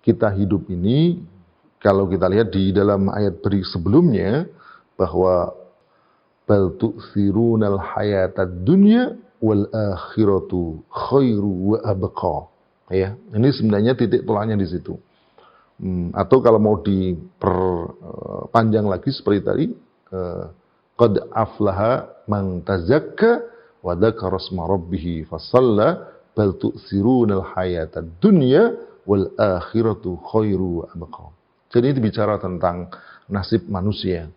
kita hidup ini, kalau kita lihat di dalam ayat sebelumnya, bahwa bal tu'thirunal hayatad dunya wal akhiratu khairu wa abqa. Ya, ini sebenarnya titik tolaknya di situ. Atau kalau mau diperpanjang lagi seperti tadi, qad aflaha man tazakka wa dzakara isma rabbih fasalla bal tu'thirunal hayatad dunya wal akhiratu khairu wa abqa. Jadi itu bicara tentang nasib manusia.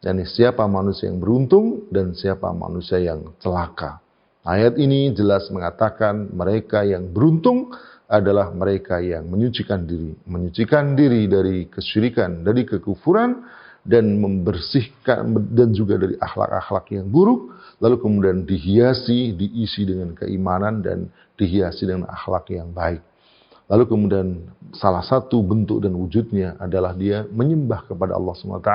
Dan siapa manusia yang beruntung dan siapa manusia yang celaka. Ayat ini jelas mengatakan mereka yang beruntung adalah mereka yang menyucikan diri dari kesyirikan, dari kekufuran, dan membersihkan dan juga dari akhlak-akhlak yang buruk, lalu kemudian diisi dengan keimanan dan dihiasi dengan akhlak yang baik. Lalu kemudian salah satu bentuk dan wujudnya adalah dia menyembah kepada Allah SWT,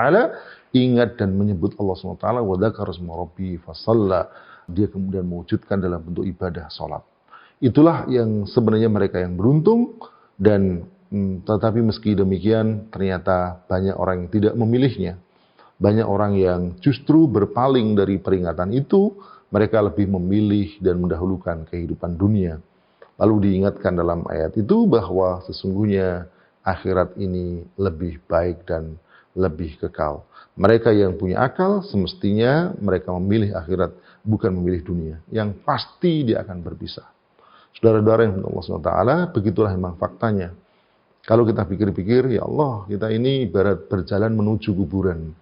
ingat dan menyebut Allah SWT, wa dzakara isma rabbih fasalla. Dia kemudian mewujudkan dalam bentuk ibadah salat. Itulah yang sebenarnya mereka yang beruntung, dan tetapi meski demikian ternyata banyak orang yang tidak memilihnya. Banyak orang yang justru berpaling dari peringatan itu, mereka lebih memilih dan mendahulukan kehidupan dunia. Lalu diingatkan dalam ayat itu bahwa sesungguhnya akhirat ini lebih baik dan lebih kekal. Mereka yang punya akal semestinya mereka memilih akhirat, bukan memilih dunia. Yang pasti dia akan berpisah. Saudara-saudara yang Allah SWT, begitulah memang faktanya. Kalau kita pikir-pikir, ya Allah, kita ini ibarat berjalan menuju kuburan.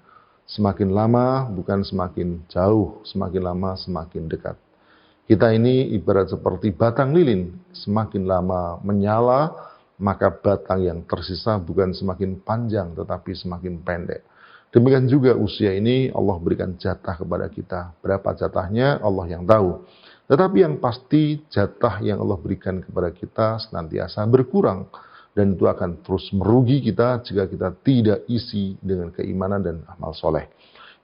Semakin lama bukan semakin jauh, semakin lama semakin dekat. Kita ini ibarat seperti batang lilin, semakin lama menyala, maka batang yang tersisa bukan semakin panjang, tetapi semakin pendek. Demikian juga usia ini Allah berikan jatah kepada kita. Berapa jatahnya Allah yang tahu. Tetapi yang pasti jatah yang Allah berikan kepada kita senantiasa berkurang. Dan itu akan terus merugi kita jika kita tidak isi dengan keimanan dan amal soleh.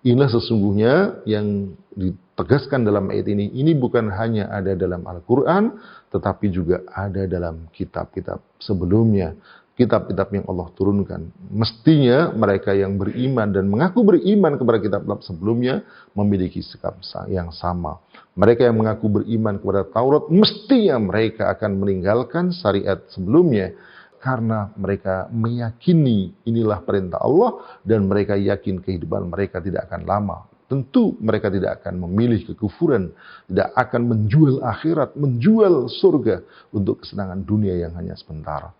Inilah sesungguhnya yang ditegaskan dalam ayat ini. Ini bukan hanya ada dalam Al-Quran, tetapi juga ada dalam kitab-kitab sebelumnya. Kitab-kitab yang Allah turunkan. Mestinya mereka yang beriman dan mengaku beriman kepada kitab-kitab sebelumnya memiliki sikap yang sama. Mereka yang mengaku beriman kepada Taurat, mestinya mereka akan meninggalkan syariat sebelumnya. Karena mereka meyakini inilah perintah Allah dan mereka yakin kehidupan mereka tidak akan lama. Tentu mereka tidak akan memilih kekufuran, tidak akan menjual akhirat, menjual surga untuk kesenangan dunia yang hanya sebentar.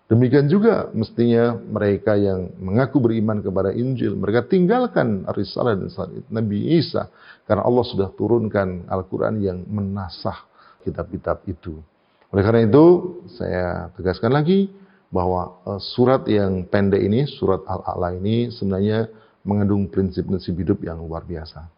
Demikian juga mestinya mereka yang mengaku beriman kepada Injil, mereka tinggalkan risalah dan syariat Nabi Isa karena Allah sudah turunkan Al-Quran yang menasakh kitab-kitab itu. Oleh karena itu, saya tegaskan lagi bahwa surat yang pendek ini, surat Al-A'la ini sebenarnya mengandung prinsip-prinsip hidup yang luar biasa.